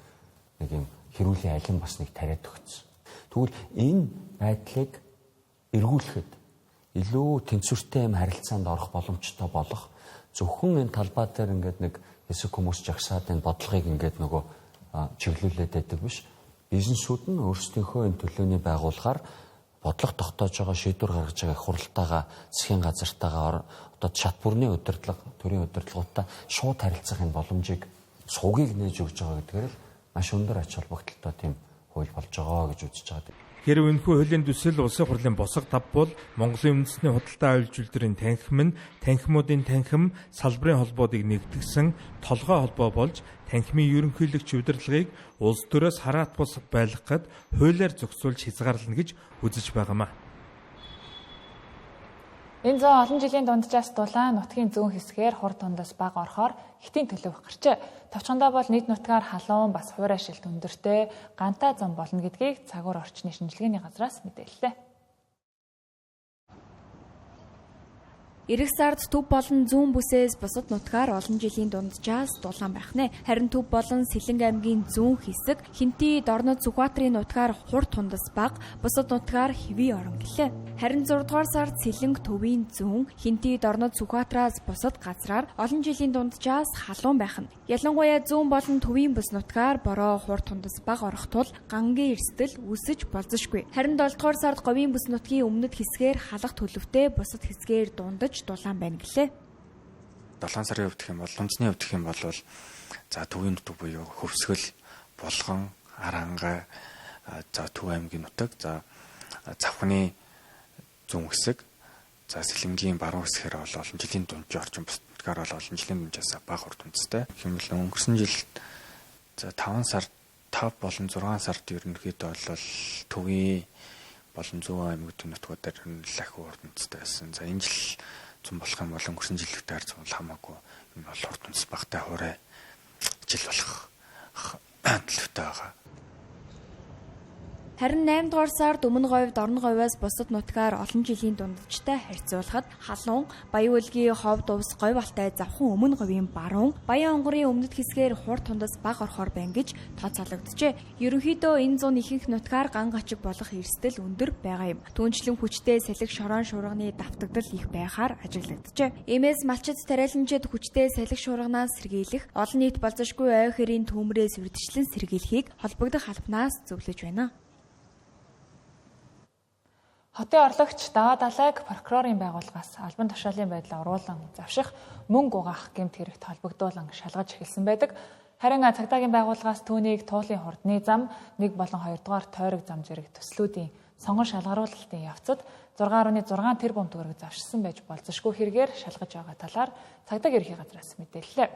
нэг юм хэрүүлийн алин бас нэг тариад өгсөн. Тэгвэл энэ байдлыг эргүүлэхэд илүү тэнцвэртэй юм харилцаанд орох боломжтой болох зөвхөн энэ талбай дээр ингээд нэг хэсэг хүмүүс жагсаад энэ бодлогыг ингээд нөгөө чиглүүлээд байдаг биш. Бизнесүүд нь өөрсдийнхөө энэ төлөөний байгууллагаар бодлого тогтоож байгаа, шийдвэр гаргаж байгаа их хуралтайгаа, засгийн газартайгаа одоо чат бүрний удирдлага, төрийн удирдлагуудтай шууд харилцах энэ боломжийг сувгийг нээж өгч байгаа гэдгээр л маш өндөр ач холбогдолтой тийм хууль болж байгаа гэж үзэж байгаа. Хэрв энэхүү хуулийн төсөл улсын хурлын босго тав бол Монголын үндэсний худалдаа аюул үйлдвэрийн танхим нь танхимуудын танхим салбарын холбоодыг нэгтгэсэн толгой холбоо болж танхимын ерөнхийлөгч удирдлагыг улс төрөөс хараат бус байлгахад хуулиар зохицуулж хязгаарлана гэж үзэж байгаамаа. Энэ зам олон жилийн дунджаас дулаан нутгийн зүүн хэсгээр хурд тундас бага орохоор хэтийн төлөв гарчээ. Товчхондоо бол нийт нутгаар халуун бас хуурай шилт өндөртэй гантай зам болно гэдгийг цагуур орчны шинжилгээний газраас мэдээллээ. Ирэх сард төв болон зүүн бүсээс бусад нутгаар олон жилийн дунджаас дулаан байх нэ. Харин төв болон Сэлэнг аймгийн зүүн хэсэг, Хинти, Дорнод, Сүхбаатарын нутгаар хурд тундас бага, бусад нутгаар хэвий орон гэлээ. Харин 6 дугаар сард Сэлэнг төвийн зүүн, Хинти, Дорнод, Сүхбаатараас бусад газраар олон жилийн дунджаас халуун байх нь. Ялангуяа зүүн болон төвийн бүс нутгаар бороо хурд тундас бага орох тул гангийн эрсдэл үсэж болзошгүй. Харин 7 дугаар сард говийн бүс нутгийн өмнөд хэсгээр халах төлөвтэй, бусад хэсгээр дундаж дулаан байна гэлээ. 7 сарын хувьд гэх юм бол Лунзны хувьд гэх юм бол за төвийн нутаг буюу Хөвсгөл, Булган, Арангай, за Төв аймгийн нутаг, за Завхны зүүн хэсэг, за Сэлэнгийн баруун хэсгээр бол олон жилийн дунджийн орчин бус нутгаар бол олон жилийн дунджаас бага хурд тундастай. Хэмээл өнгөрсөн жил за 5 сард 5 болон 6 сард ерөнхийдөө бол Төвийн болон зүүн аймгийн нутгуудаар лахи хурд тундастай байсан. За энэ жил зүүн болох юм бол өнгөрсөн жилдээ харьцуулбал хамаагүй энэ бол хурд тундас багтай хуурай жил болох төлөвтэй байгаа. Харин 8 дугаар сард Өмнө говьд Орон говьоос бусад нутгаар олон жилийн дундчтай харьцуулахад халуун, Баян үлгийн ховд увс говь алтай Завхан Өмнө говийн баруун, Баян онгорын өмнөд хэсгээр хурд тундас бага орохоор байна гэж тооцоологджээ. Ерөнхийдөө энэ зүүн ихэнх нутгаар ган гачиг болох эрсдэл өндөр байгаа юм. Түүнчлэн хүчтэй салхи шорон шуурганы давтагдал их байхаар ажиглагджээ. Иймээс малчид тариаланчид хүчтэй салхи шуурганаас сэргийлэх, олон нийт болзошгүй ой хэрийн төмрөөс үрдчлэн сэргийлэхийг холбогдох албанаас зөвлөж байна. Хотын орлогч даваа далайг прокурорын байгууллагаас албан тушаалын байдлаа оруулан завших, мөнгө угаах гэмт хэрэгт холбогдуулан шалгаж эхэлсэн байдаг. Харин цагдаагийн байгууллагаас түүнийг туулын хурдны зам, 1 болон 2 дугаар тойрог зам зэрэг төслүүдийн сонгон шалгаруулалтын явцад 6.6 тэрбум төгрөг завшсан байж болзошгүй хэрэгээр шалгаж байгаа талаар цагдаагийн ерхий газраас мэдээллээ.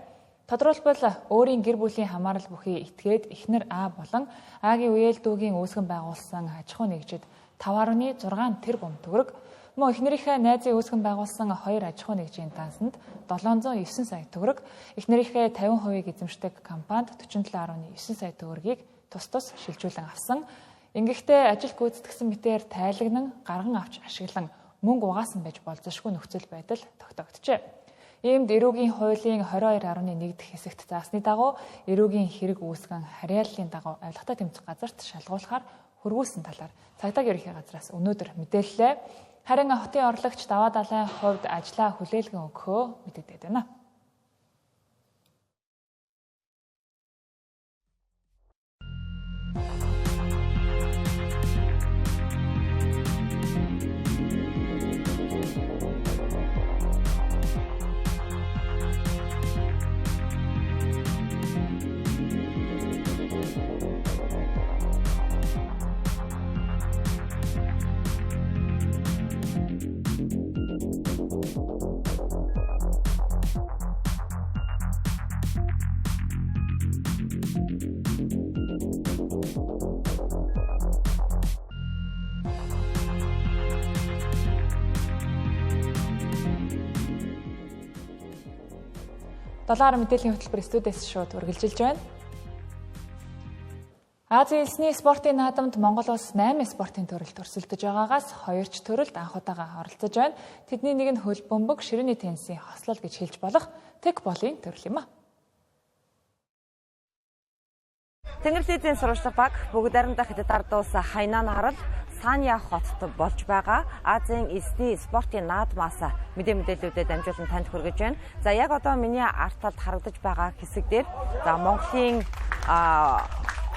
Тодорхойлбол өөрийн гэр бүлийн хамаарал бүхий этгээд эхнэр А болон Агийн үеэл дүүгийн үүсгэн байгуулсан аж ахуй нэгжид 5.6 тэрбум төгрөг, мөн эхнэрийнхээ найзын үүсгэн байгуулсан 2 аж ахуй нэгжийн дансанд 709 сая төгрөг, эхнэрийнхээ 50% эзэмшдэг компанид 47.9 сая төгрөгийг тус шилжүүлэн авсан. Ингэхдээ ажил гүйцэтгэсэн мэтээр тайлагнан гарган авч ашиглан мөнгө угаасан байж болзошгүй нөхцөл байдал тогтогдчихэ. Иймд эрүүгийн хуулийн 22.1 дэх хэсэгт заасны дагуу эрүүгийн хэрэг үүсгэн харьяаллын дагуу авилгатай тэмцэх газарт шалгуулахаар хөрвүүлсэн талаар цагдаагийн ерхий газраас өнөөдөр мэдээллээ. Харин хотын орлогч даваа далайн хувьд ажлаа хүлээлгэн өгөхөө мэдэгдээд байна. Доллар мэдээллийн хөтөлбөр студиэс шууд үргэлжилж байна. Азийн элсний спортын наадамд Монгол улс 8 спортын төрөлд өрсөлдөж байгаагаас 2 ч төрөлд анх удаага оролцож байна. Тэдний нэг нь хөл бөмбөг, ширээний теннисийн хослол гэж хэлж болох текболын төрөл юм а. Тэнгэрлэгчийн сурвалжлага баг бүгд арандах Хятад улс Хайнан харал Санья хотод болж байгаа Азийн элсний спортын наадмаас мэдээллүүдэд дамжуулан танд хүргэж байна. За яг одоо миний арт талд харагдаж байгаа хэсэг дээр за Монголын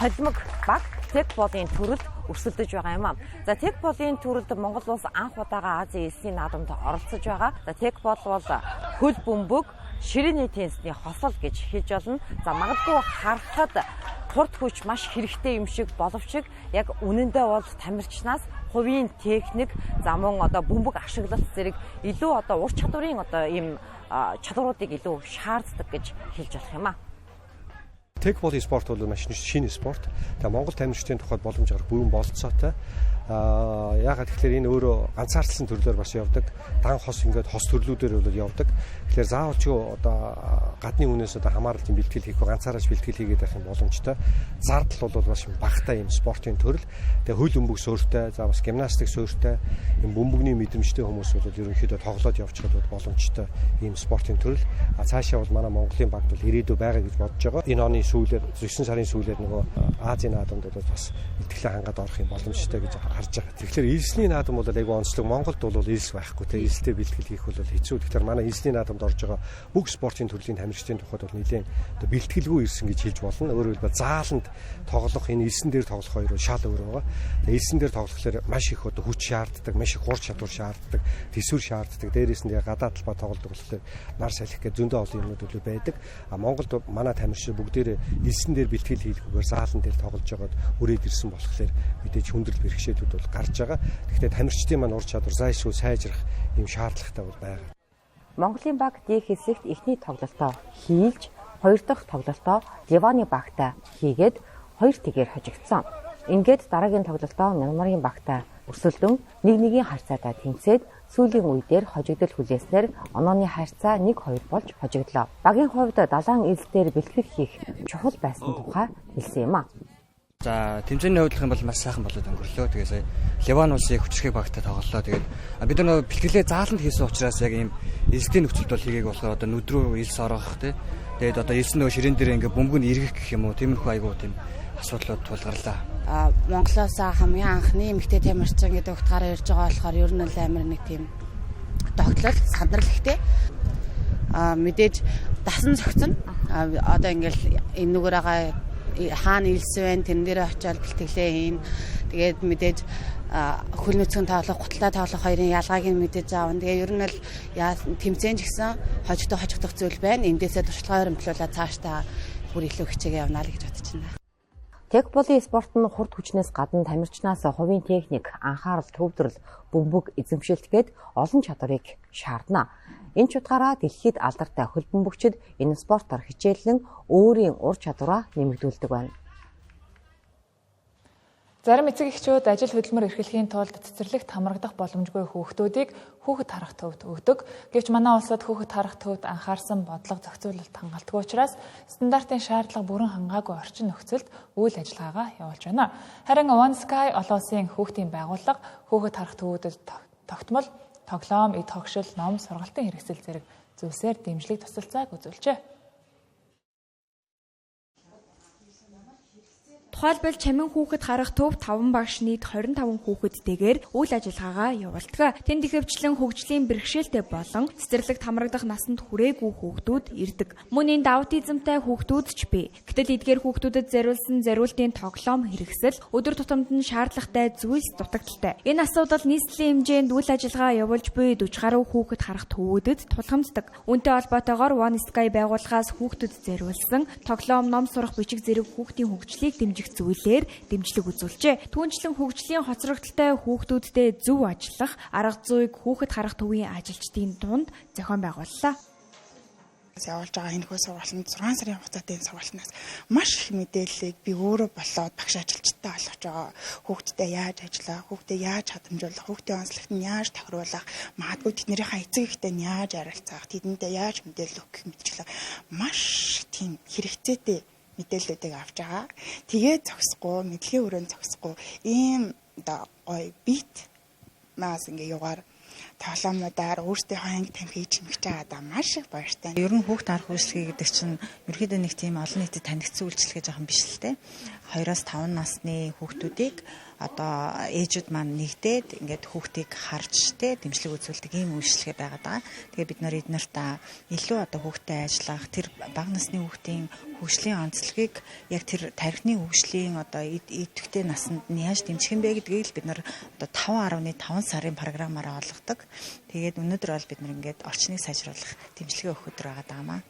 холимог баг текболын төрөлд өрсөлдөж байгаа юм а. За текболын төрөлд Монгол улс анх удаага Азийн элсний наадамд оролцож байгаа. За текбол бол хөл бөмбөг, ширээний теннисний хослол гэж хэлж болно. За магадгүй харахад хурд хүч маш хэрэгтэй юм шиг боловч яг үнэндээ бол тамирчнаас хувийн техник, за мөн одоо бөмбөг ашиглалт зэрэг илүү одоо ур чадварын одоо ийм чадваруудыг илүү шаарддаг гэж хэлж болох юм а. Текболын спорт бол маш шинэ спорт. Тэгээ Монгол тамирчдын тухайд боломж гарах бүрэн болцоотой. Яагаад тэгэхээр энэ өөрөө ганцаардсан төрлөөр бас явдаг. Дан хос ингээд хос төрлүүдээр бол явдаг. Тэгэхээр заавал ч одоо гадны үнээс одоо хамааралтай бэлтгэл хийх, ганцаараач бэлтгэл хийгээд байх юм боломжтой. Зардал бол бас багатай юм спортын төрөл. Тэгээ хөл бөмбөг суурьтай, за бас гимнастик суурьтай, юм бөмбөгний мэдрэмжтэй хүмүүс бол ерөнхийдөө тоглоод явчихад боломжтой ийм спортын төрөл. Цаашаа бол манай Монголын баг бол ирээдүй байгаа гэж бодож байгаа. Энэ оны сүүлээр 9 сарын сүүлээр нөгөө Азийн наадамд бол бас итгэлээ хангаад орох юм боломжтой гэж харж байгаа. Тэгэхээр элсний наадам бол айгүй онцлог. Монголд бол элс байхгүй те элстэй бэлтгэл хийх бол хэцүү. Тэгэхээр манай элсний наадамд орж байгаа бүх спортын төрлийн тамирчдын тухайд бол нэлээд одоо бэлтгэлгүй ирсэн гэж хэлж болно. Өөрөөр хэлбэл зааланд тоглох энэ элсэн дээр тоглох хоёр шал өөр байгаа. Тэгээ элсэн дээр тоглохлоор маш их одоо хүч шаарддаг, маш их ур чадвар шаарддаг, төсвөр шаарддаг. Дээрээс нь гадаад талбай тоглодог болохоор нар салхих гэх зөндөө олон юмнууд бол байдаг. А Монголд манай тамирчид бүгдээрээ элсэн дээр бэлтгэл хийлгүүгээр заалан дээр тоглож байгаад үрээд ирсэн болохоор мэдээж хүндрэл бэрхшээлүүд бол гарч байгаа. Гэхдээ тамирчдын маань ур чадвар зайлшгүй сайжрах юм шаардлагатай бол байгаа. Монголын баг D хэсэгт эхний тоглолтоо хийлж, хоёр дахь тоглолтоо Ливаны багтай хийгээд 2 тэгээр хожигдсон. Ингээд дараагийн тоглолтоо Мянмарын багтай өрсөлдөн нэг-нэгийн харьцаатай тэмцээд сүүлийн үедээр хожигдол хүлээснээр онооны харьцаа 1-2 болж хожигдлоо. Багийн хувьд далайн элсдээр бэлтгэл хийх чухал байсан тухай хэлсэн юм а. За тэмцээний хувьдлах юм бол маш сайхан болоод өнгөрлөө. Тэгээ сая Ливан улсын хүчрхэг багтай тоглолоо. Тэгээд бид нар бэлтгэлээ зааланд хийсэн учраас яг ийм элсдийн нөхцөлд бол хийгээг болохоор одоо нүд рүү элс орох тий. Тэгээд одоо элс нөгөө ширээн дээр ингээ бөмбөг нь эргэх гэх юм уу тиймэрхүү айгуу тийм асуудлууд тулгарлаа. Монголоос хамгийн анхны эмэгтэй тамирчин гэдэг утгаараа ирж байгаа болохоор ер нь л амар нэг тийм тогтлол сандрал ихтэй. Мэдээж дасан зохицно. Одоо ингээл энэ нүгээр байгаа хаана илсвэн тэн дээр очиод бэлтгэлээ хийн. Тэгээд мэдээж хөл нүцгэн тоглох, гуталтай тоглох хоёрын ялгааг нь мэдээж аавна. Тэгээ ер нь л тэмцээн ч гэсэн хожигдох зүйл байна. Эндээсээ туршлагаа хөрөмтлүүлээд цаашдаа бүр илүү хичээгээ явна л гэж бодож байна. Текболын спорт нь хурд хүчнээс гадна тамирчнаас хувийн техник, анхаарал, төвдрөл, бөмбөг эзэмшилтгээд олон чадварыг шаардна. Энэ ч утгаараа дэлхийд алдартай хөл бөмбөгчид энэ спортоор хичээлэн өөрийн ур чадвараа нэмэгдүүлдэг байна. Зарим эцэг эхчүүд ажил хөдөлмөр эрхлэхийн тулд цэцэрлэгт хамрагдах боломжгүй хүүхдүүдийг хүүхэд харах төвд өгдөг. Гэвч манай улсад хүүхэд харах төвд анхаарсан бодлого зохицуулалт хангалтгүй учраас стандартын шаардлага бүрэн хангаагүй орчин нөхцөлд үйл ажиллагаагаа явуулж байна. Харин One Sky олон улсын хүүхдийн байгууллага хүүхэд харах төвүүдэд тогтмол, тоглоом, эд хогшил, ном, сургалтын хэрэгсэл зэрэг зүйлсээр дэмжлэг тусалцааг үзүүлжээ. Тухайлбал Чамин хүүхэд харах төв 5 багш нийт 25 хүүхэдтэйгээр үйл ажиллагаагаа явуулдаг. Тэнд ихэвчлэн хөгжлийн бэрхшээлтэй болон цэцэрлэгт хамрагдах насанд хүрээгүй хүүхдүүд ирдэг. Мөн энд аутизмтай хүүхдүүд ч бий. Гэтэл эдгээр хүүхдүүдэд зориулсан зориултын тоглоом хэрэгсэл өдөр тутамд нь шаардлагатай зүйлс дутагдaltaй. Энэ асуудал нийслэлийн хэмжээнд үйл ажиллагаа явуулж буй 40 гаруй хүүхэд харах төвүүдэд тулгамддаг. Үүнтэй холбоотойгоор One Sky байгууллагаас хүүхдэд зориулсан тоглоом, ном сурах бичиг зэрэг хүүхдийн хөгжлийг дэмжих зүйлээр дэмжлэг үзүүлжээ. Түүнчлэн хөгжлийн хоцрогдолтой хүүхдүүдтэй зөв ажиллах арга зүйг хүүхэд харах төвийн ажилчдын дунд зохион байгууллаа. Явуулж байгаа энэ хөө сургалтанд 6 сарын хугацаатай энэ сургалтнаас маш их мэдээллийг би өөрөө болоод багш ажилчтай олгож байгаа. Хүүхдэдээ яаж ажиллах, хүүхдэд яаж хадамжуулах, хүүхдийн онцлогт нь яаж тохируулах, магадгүй тэднийхээ эцэг эхтэй нь яаж арилцах, тэдэндээ яаж мэдээлэл өгөх мэтчлээ маш тийм хэрэгцээтэй мэдээллүүдийг авч байгаа. Тэгээд зогсохгүй, мэдлэгийн өрөөнд зогсохгүй ийм одоо гоё бит маас ингээ югаар тоглоомнуудаар өөрсдийнхөө анги тамхиг чимгэж байгаадаа маш их баяртай. Ер нь хүүхд арга үйлчлэгээ гэдэг чинь ерөөдөө нэг тийм олон нийтэд танигдсан үйлчлэгээ жоохон биш л те. 2-5 насны хүүхдүүдийг одоо ээжүүд маань нэгдээд ингээд хүүхдийг харж те дэмжлэг үзүүлдэг ийм үйлчлэгээ байгаад байгаа. Тэгээ бид нар эднэрт илүү одоо хүүхдэд ажиллах тэр бага насны хүүхдийн хөгжлийн онцлогийг яг тэр тархины хөгжлийн одоо идэвхтэй насанд нь яаж дэмжих юм бэ гэдгийг л бид нар одоо 5.5 сарын програмаараа олгодог. Тэгээд өнөөдөр бол бид нар ингээд орчныг сайжруулах дэмжлэгээ өгөх өдөр байгаа даа.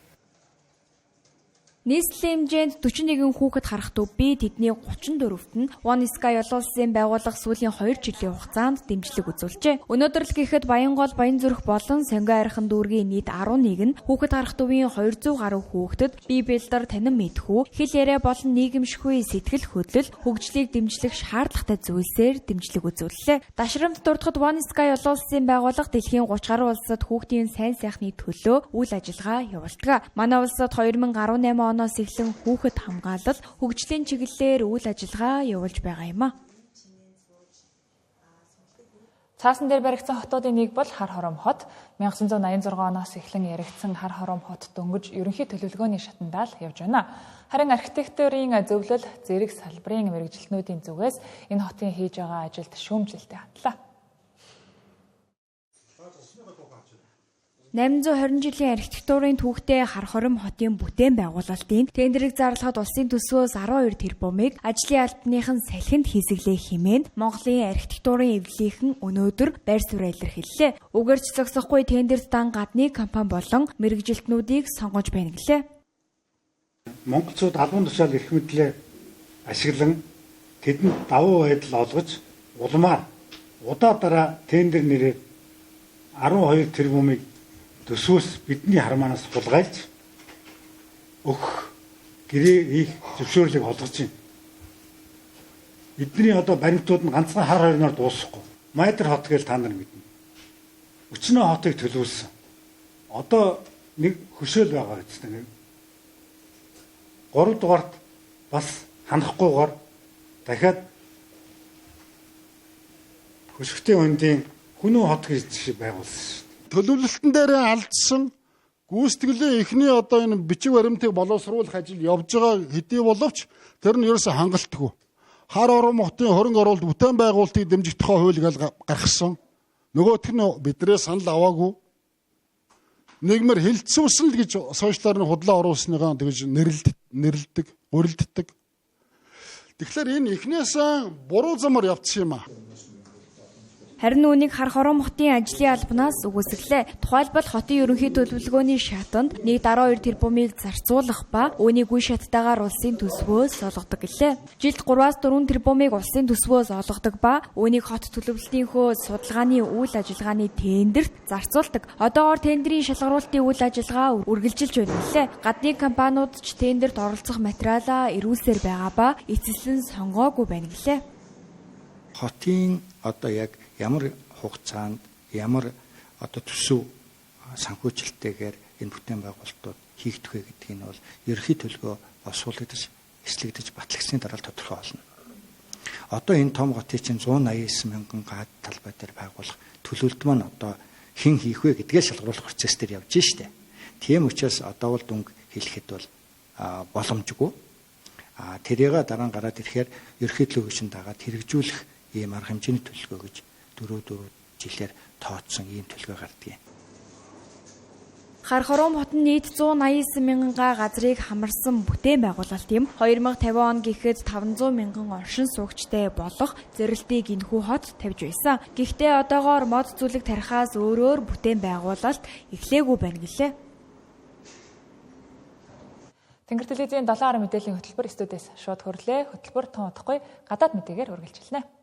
Нийслэлийн хэмжээнд 41 хүүхэд харах төв би тэдний 34-т нь One Sky олон улсын байгууллага сүүлийн 2 жилийн хугацаанд дэмжлэг үзүүлжээ. Өнөөдөр л гэхэд Баянгол, Баянзүрх болон Сонгой архин дүүргийн нийт 11 нь хүүхэд харах төвийн 200 гаруй хүүхдэд бие бэлдэр танин мэдхүү, хэл яриа болон нийгэмшгүй сэтгэл хөдлөл, хөгжлийг дэмжлэх шаардлагатай зүйлсээр дэмжлэг үзүүллээ. Дашрамт дурдхад One Sky олон улсын байгууллага дэлхийн 30 гаруй улсад хүүхдийн сайн сайхны төлөө үйл ажиллагаа явуулдаг. Манай улсад 2018 оноос эхлэн хүүхэд хамгаалал, хөгжлийн чиглэлээр үйл ажиллагаа явуулж байгаа юм а. Цаасан дээр баригдсан хотуудын нэг бол Хар Хором хот. 1986 оноос эхлэн яригдсан Хар Хором хот дөнгөж ерөнхий төлөвлөгөөний шатандаа л явж байна. Харин архитектурын зөвлөл, зэрэг салбарын мэргэжилтнүүдийн зүгээс энэ хотын хийж байгаа ажилд шүүмжлэлтэй хандлаа. 820 жилийн архитектурын түүхтэй Хар Хором хотын бүтээн байгуулалтын тендерийг зарлахад улсын төсвөөс 12 тэрбумыг ажлын албаныхан салхинд хийсгэлээ хэмээн Монголын архитектурын эвлэлийнхэн өнөөдөр байр сууриа илэрхийллээ. Угаарч зогсохгүй тендерт дан гадны компани болон мэргэжилтнүүдийг сонгож байна гэлээ. Монголчууд албан тушаал эрх мэдлээ ашиглан тэдэнд давуу байдал олгож улмаар удаа дараа тендер нэрээр 12 тэрбумыг төсвөөс бидний хармаанаас хулгайлж өгөх гэрээ хийх зөвшөөрлийг олгож байна. Бидний одоо баримтууд нь ганцхан хар хорноор дуусахгүй. Майдер хот гэж та нар мэднэ. Өчнөө хотыг төлөвлөсөн. Одоо нэг хөшөөл байгаа гэсэн. 3 дугаарт бас ханахгүйгээр дахиад хөшгөтэй өндийн Хүнүү хот гэж байгуулсан. Төлөвлөлтөн дээрээ алдсан гүйцэтгэлээ эхний одоо энэ бичиг баримтыг боловсруулах ажил явж байгаа хэдий боловч тэр нь ерөөсө хангалтгүй. Хар Хором хотын хөрөнгө оруулалт бүтээн байгуулалтыг дэмжих тухай хуулийг гаргасан. Нөгөөх нь биднээ санал аваагүй. Нэгмэр хилцүүлсэн л гэж сошиалаар нь худлаа оруулсныгаа тэгж нэрлдэг, гурилддаг. Тэгэхээр энэ эхнээсээ буруу замаар явчихсан юм аа. Харин үүнийг Хар Хором хотын ажлын албанаас үгүйсгэлээ. Тухайлбал хотын ерөнхий төлөвлөгөөний шатанд нэг 12 тэрбумыг зарцуулах ба үүнийг үе шаттайгаар улсын төсвөөс олгодог гэлээ. Жилд 3-4 тэрбумыг улсын төсвөөс олгодог ба үүнийг хот төлөвлөлтийнхөө судалгааны үйл ажиллагааны тендерт зарцуулдаг. Одоогоор тендерийн шалгаруулалтын үйл ажиллагаа үргэлжилж байна гэлээ. Гадны компаниуд ч тендерт оролцох материалаа ирүүлсээр байгаа ба эцэслэн сонгоогүй байна гэлээ. Хотын одоо яг ямар хугацаанд ямар одоо төсөв санхүүжилттэйгээр энэ бүтээн байгуулалтууд хийгдэх вэ гэдгийг нь бол ерөнхий төлөвлөгөө босуулагдаж эслэгдэж батлагдсны дараа тодорхой болно. Одоо энэ том хотын чинь 189 мянган гаад талбай дээр байгуулах төлөвлөлт маань одоо хэн хийх вэ гэдгээ шалгаруулах процесс дээр явж штэ. Тийм учраас одоо бол дүнг хэлэхэд бол боломжгүй. Тэрийг дараа нь гараад ирэхээр ерөнхий төлөвлөгөөнд дагаад хэрэгжүүлэх ийм арга хэмжээний төлөвлөгөө гэж 4 жилээр тооцсон ийм төлөвлөгөө гардаг юм. Хар Хором хот нь нийт 189 мянган га газрыг хамарсан бүтээн байгуулалт юм. 2050 он гэхэд 500 мянган оршин суугчтай болох зорилтыг энэхүү хот тавьж байсан. Гэхдээ одоогоор мод зүлэг тарихаас өөрөөр бүтээн байгуулалт эхлээгүй байна гэлээ. Тэнгэр телевизийн 7 10 мэдээллийн хөтөлбөр студиэс шууд хөрлөө. Хөтөлбөр тун удахгүй гадаад мэдээгээр үргэлжилнэ.